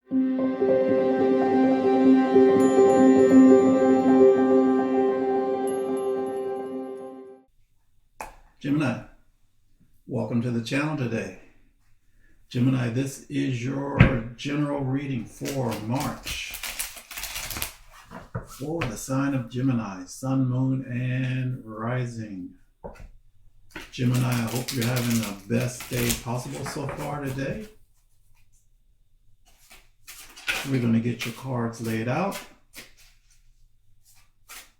Gemini, welcome to the channel today. Gemini, this is your general reading for March for the sign of Gemini, Sun, Moon, and Rising. Gemini, I hope you're having the best day possible so far today. We're going to get your cards laid out.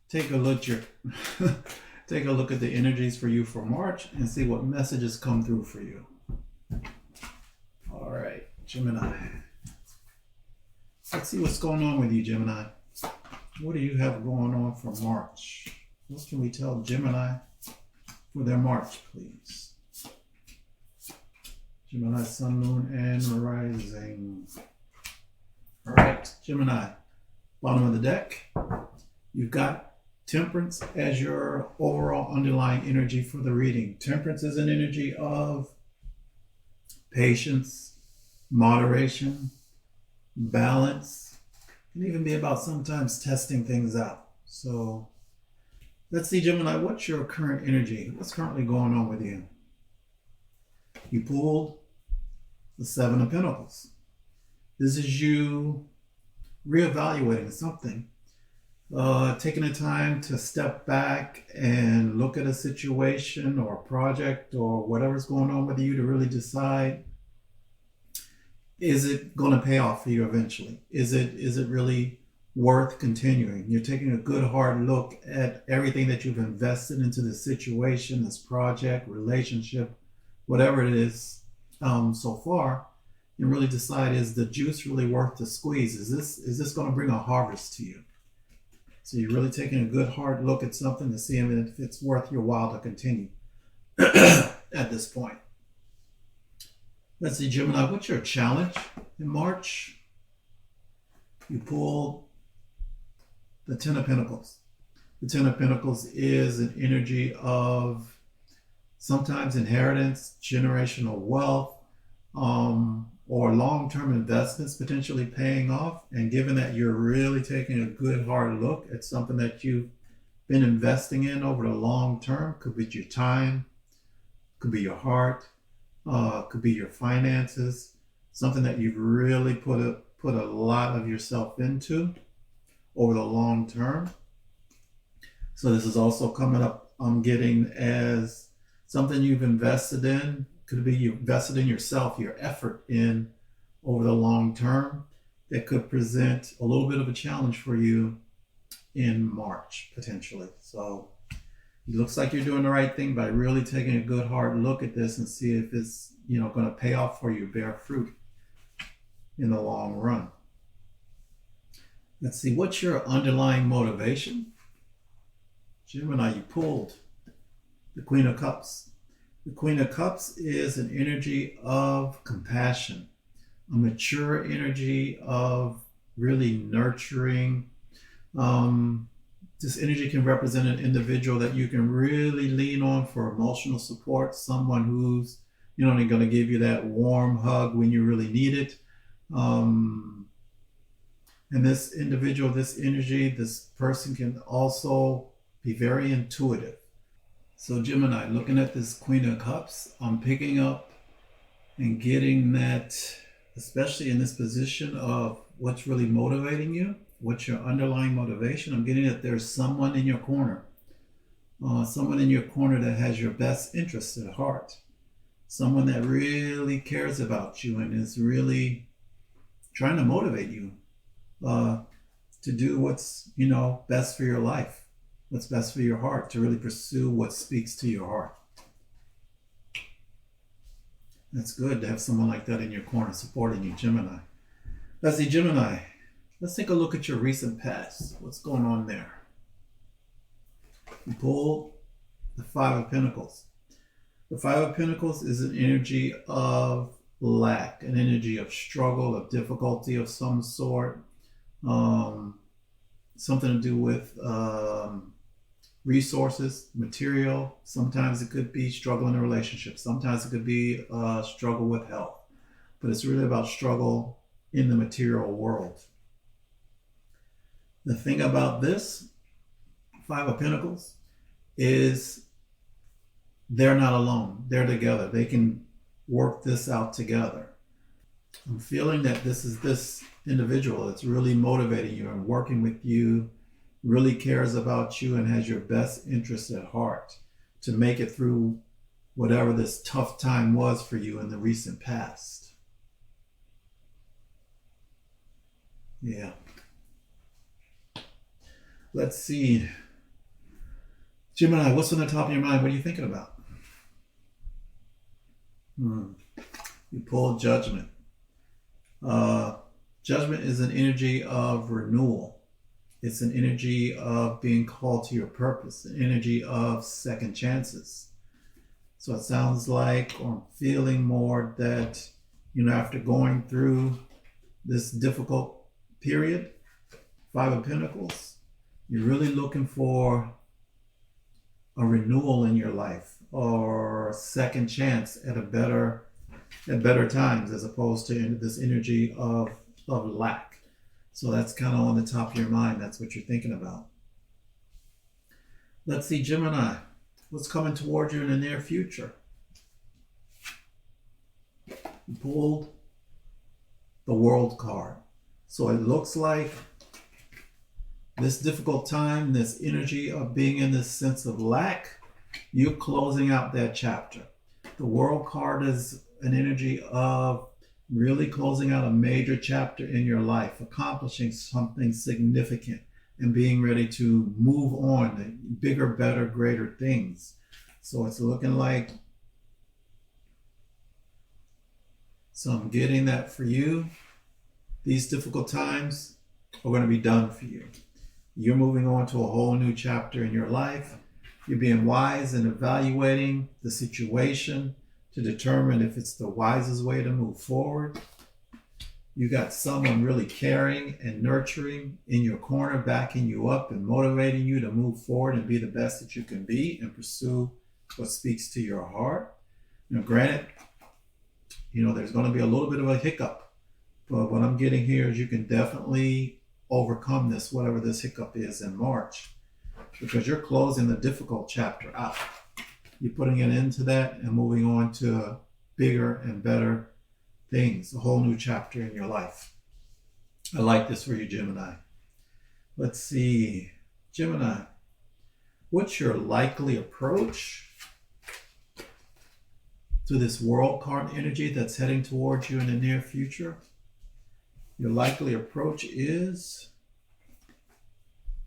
Take a look at the energies for you for March and see what messages come through for you. All right, Gemini. Let's see what's going on with you, Gemini. What do you have going on for March? What can we tell Gemini for their March, please? Gemini, Sun, Moon, and Rising. All right, Gemini. Bottom of the deck, you've got Temperance as your overall underlying energy for the reading. Temperance is an energy of patience, moderation, balance. It can even be about sometimes testing things out. So let's see, Gemini, what's your current energy? What's currently going on with you? You pulled the Seven of Pentacles. This is you reevaluating something. Taking the time to step back and look at a situation or a project or whatever's going on with you to really decide, is it going to pay off for you eventually? Is it really worth continuing? You're taking a good hard look at everything that you've invested into this situation, this project, relationship, whatever it is so far, and really decide, is the juice really worth the squeeze? Is this going to bring a harvest to you? So you're really taking a good hard look at something to see if it's worth your while to continue at this point. Let's see, Gemini, what's your challenge in March? You pulled the Ten of Pentacles. The Ten of Pentacles is an energy of sometimes inheritance, generational wealth, or long-term investments potentially paying off. And given that you're really taking a good hard look at something that you've been investing in over the long term, could be your time, could be your heart, could be your finances, something that you've really put a lot of yourself into over the long term. So this is also coming up, I'm getting as something you've invested in. Could be you invested in yourself, your effort in over the long term, that could present a little bit of a challenge for you in March, potentially. So it looks like you're doing the right thing by really taking a good hard look at this and see if it's going to pay off for you, bear fruit in the long run. Let's see, what's your underlying motivation? Gemini, you pulled the Queen of Cups. The Queen of Cups is an energy of compassion, a mature energy of really nurturing. This energy can represent an individual that you can really lean on for emotional support, someone who's going to give you that warm hug when you really need it. And this individual, this energy, this person can also be very intuitive. So Gemini, looking at this Queen of Cups, I'm picking up and getting that, especially in this position of what's really motivating you, what's your underlying motivation. I'm getting that there's someone in your corner, that has your best interests at heart, someone that really cares about you and is really trying to motivate you to do what's best for your life. What's best for your heart, to really pursue what speaks to your heart. That's good to have someone like that in your corner supporting you, Gemini. Let's see, Gemini. Let's take a look at your recent past. What's going on there? You pull the Five of Pentacles. The Five of Pentacles is an energy of lack, an energy of struggle, of difficulty of some sort. Something to do with resources, material. Sometimes it could be struggle in a relationship. Sometimes it could be struggle with health. But it's really about struggle in the material world. The thing about this Five of Pentacles is they're not alone. They're together. They can work this out together. I'm feeling that this individual that's really motivating you and working with you, really cares about you and has your best interest at heart to make it through whatever this tough time was for you in the recent past. Yeah. Let's see. Gemini, what's on the top of your mind? What are you thinking about? You pulled Judgment. Judgment is an energy of renewal. It's an energy of being called to your purpose, an energy of second chances. So it sounds like, or I'm feeling more that, after going through this difficult period, Five of Pentacles, you're really looking for a renewal in your life or a second chance at better times, as opposed to this energy of lack. So that's kind of on the top of your mind. That's what you're thinking about. Let's see, Gemini, what's coming toward you in the near future? You pulled the World card. So it looks like this difficult time, this energy of being in this sense of lack, you're closing out that chapter. The World card is an energy of really closing out a major chapter in your life, accomplishing something significant and being ready to move on to bigger, better, greater things. So it's looking like, so I'm getting that for you, these difficult times are going to be done for you. You're moving on to a whole new chapter in your life. You're being wise and evaluating the situation to determine if it's the wisest way to move forward. You got someone really caring and nurturing in your corner, backing you up and motivating you to move forward and be the best that you can be and pursue what speaks to your heart. Granted, there's going to be a little bit of a hiccup, but what I'm getting here is you can definitely overcome this, whatever this hiccup is in March, because you're closing the difficult chapter out. You're putting an end to that and moving on to bigger and better things, a whole new chapter in your life. I like this for you, Gemini. Let's see, Gemini, what's your likely approach to this World card energy that's heading towards you in the near future? Your likely approach is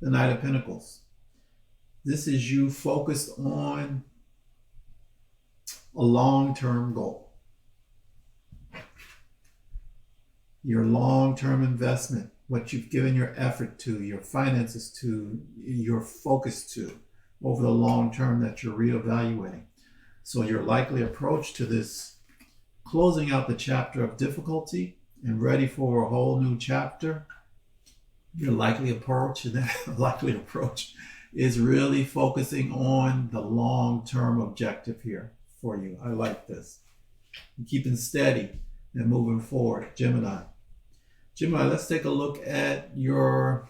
the Knight of Pentacles. This is you focused on a long-term goal. Your long-term investment, what you've given your effort to, your finances to, your focus to over the long term that you're reevaluating. So your likely approach to this, closing out the chapter of difficulty and ready for a whole new chapter, your likely approach is really focusing on the long-term objective here for you. I like this. You're keeping steady and moving forward, Gemini. Gemini, let's take a look at your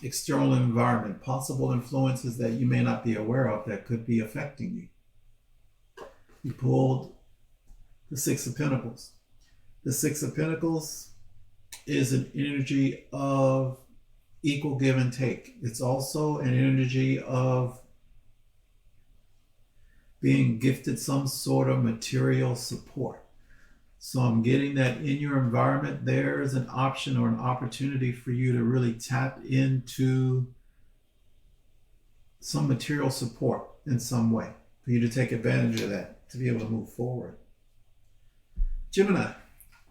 external environment, possible influences that you may not be aware of that could be affecting you. You pulled the Six of Pentacles. The Six of Pentacles is an energy of equal give and take. It's also an energy of being gifted some sort of material support. So I'm getting that in your environment, there is an option or an opportunity for you to really tap into some material support in some way, for you to take advantage of that, to be able to move forward. Gemini,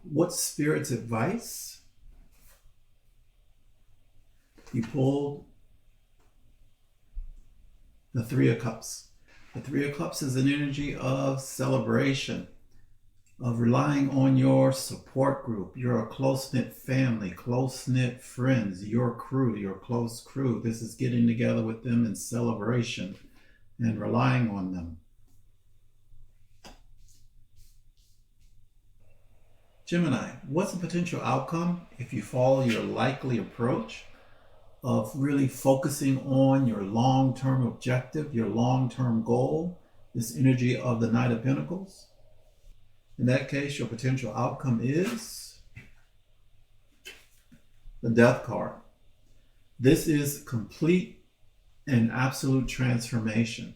what's Spirit's advice? You pulled the Three of Cups. The Three of Cups is an energy of celebration, of relying on your support group, your close-knit family, close-knit friends, your crew, your close crew. This is getting together with them in celebration and relying on them. Gemini, what's the potential outcome if you follow your likely approach of really focusing on your long-term objective, your long-term goal, this energy of the Knight of Pentacles? In that case, your potential outcome is the Death card. This is complete and absolute transformation.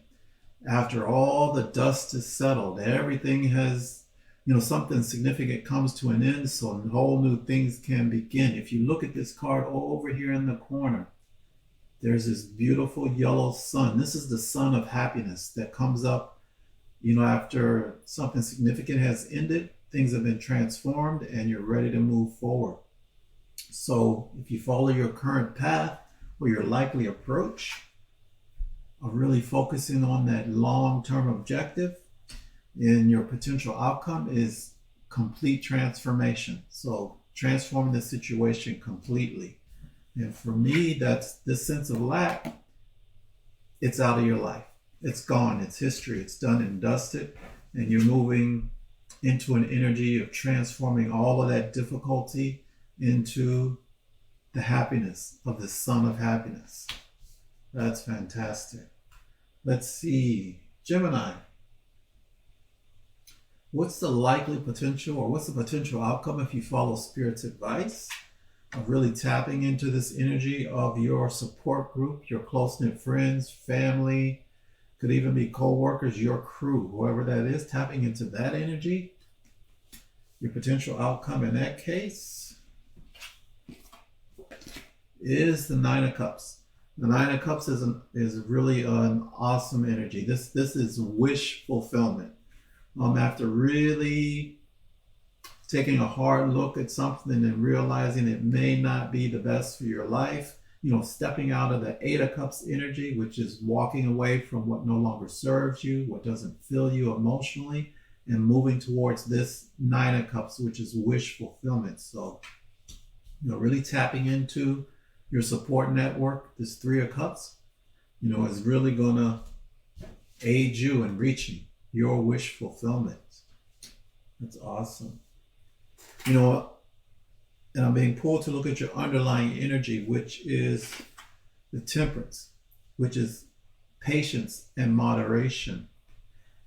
After all the dust is settled, everything has, something significant comes to an end, so whole new things can begin. If you look at this card over here in the corner, there's this beautiful yellow sun. This is the sun of happiness that comes up, after something significant has ended, things have been transformed, and you're ready to move forward. So if you follow your current path or your likely approach of really focusing on that long-term objective, and your potential outcome is complete transformation. So transforming the situation completely. And for me, that's this sense of lack. It's out of your life. It's gone. It's history. It's done and dusted. And you're moving into an energy of transforming all of that difficulty into the happiness of the sun of happiness. That's fantastic. Let's see. Gemini. What's the likely potential, or what's the potential outcome if you follow Spirit's advice of really tapping into this energy of your support group, your close-knit friends, family, could even be co-workers, your crew, whoever that is, tapping into that energy? Your potential outcome in that case is the Nine of Cups. The Nine of Cups is really an awesome energy. This is wish fulfillment. After really taking a hard look at something and realizing it may not be the best for your life, stepping out of the Eight of Cups energy, which is walking away from what no longer serves you, what doesn't fill you emotionally, and moving towards this Nine of Cups, which is wish fulfillment. So, really tapping into your support network, this Three of Cups, is really going to aid you in reaching your wish fulfillment. That's awesome. And I'm being pulled to look at your underlying energy, which is the Temperance, which is patience and moderation.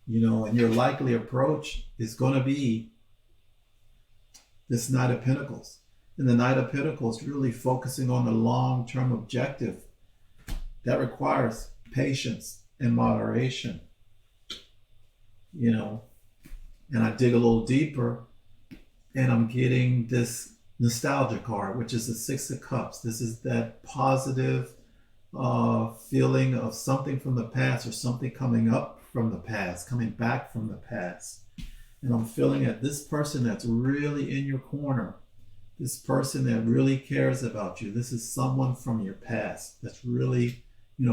And your likely approach is going to be this Knight of Pentacles. And the Knight of Pentacles really focusing on the long-term objective. That requires patience and moderation. And I dig a little deeper, and I'm getting this nostalgia card, which is the Six of Cups. This is that positive feeling of something from the past, or something coming up from the past, coming back from the past. And I'm feeling that this person that's really in your corner, this person that really cares about you, this is someone from your past that's really,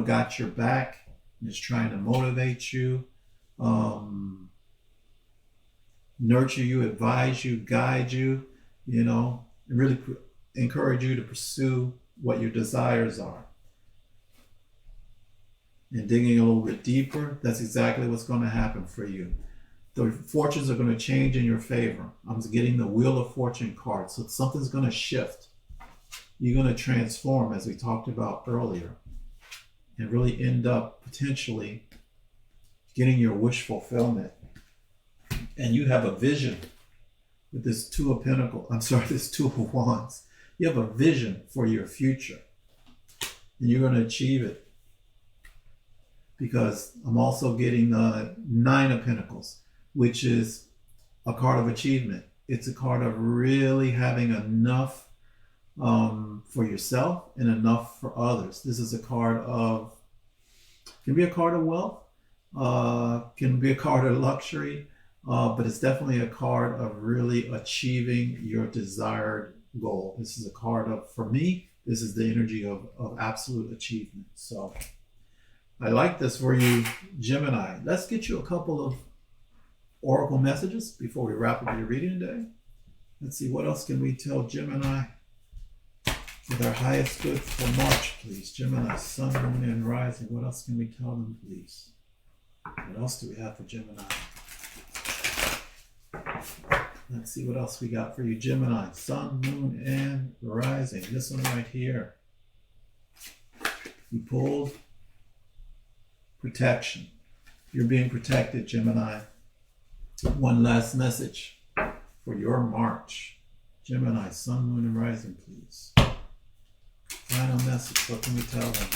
got your back and is trying to motivate you, nurture you, advise you, guide you, and really encourage you to pursue what your desires are. And digging a little bit deeper, that's exactly what's going to happen for you. The fortunes are going to change in your favor. I'm getting the Wheel of Fortune card. So something's going to shift. You're going to transform, as we talked about earlier, and really end up potentially getting your wish fulfillment. And you have a vision with this Two of Wands. You have a vision for your future, and you're going to achieve it. Because I'm also getting the Nine of Pentacles, which is a card of achievement. It's a card of really having enough for yourself and enough for others. This is a card of, can be a card of wealth, can be a card of luxury, but it's definitely a card of really achieving your desired goal. This is a card of, for me, this is the energy of absolute achievement. So I like this for you, Gemini. Let's get you a couple of oracle messages before we wrap up your reading today. Let's see, what else can we tell Gemini with our highest good for March, please? Gemini, Sun, Moon, and Rising. What else can we tell them, please? What else do we have for Gemini? Let's see what else we got for you, Gemini. Sun, moon, and rising. This one right here. You pulled protection. You're being protected, Gemini. One last message for your March. Gemini, sun, moon, and rising, please. Final message. What can we tell them?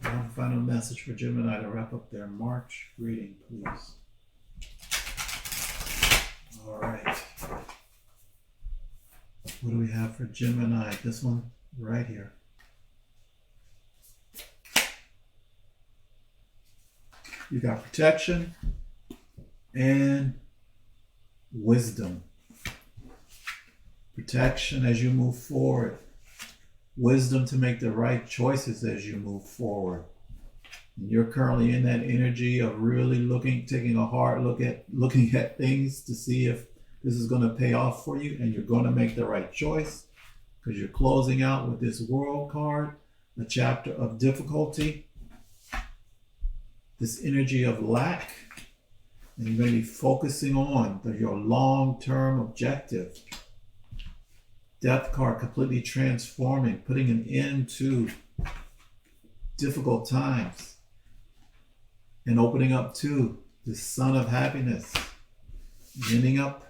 One final message for Gemini to wrap up their March reading, please. All right. What do we have for Gemini? This one right here. You got protection and wisdom. Protection as you move forward. Wisdom to make the right choices as you move forward. And you're currently in that energy of really taking a hard looking at things to see if this is going to pay off for you, and you're going to make the right choice because you're closing out with this World card, a chapter of difficulty, this energy of lack, and you're going to be focusing on your long-term objective. Death card, completely transforming, putting an end to difficult times and opening up to the sun of happiness, ending up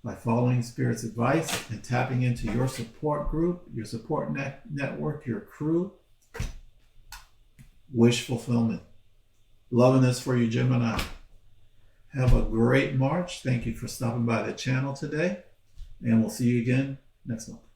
by following Spirit's advice and tapping into your support group, your support network, your crew. Wish fulfillment. Loving this for you, Gemini. Have a great March. Thank you for stopping by the channel today. And we'll see you again next month.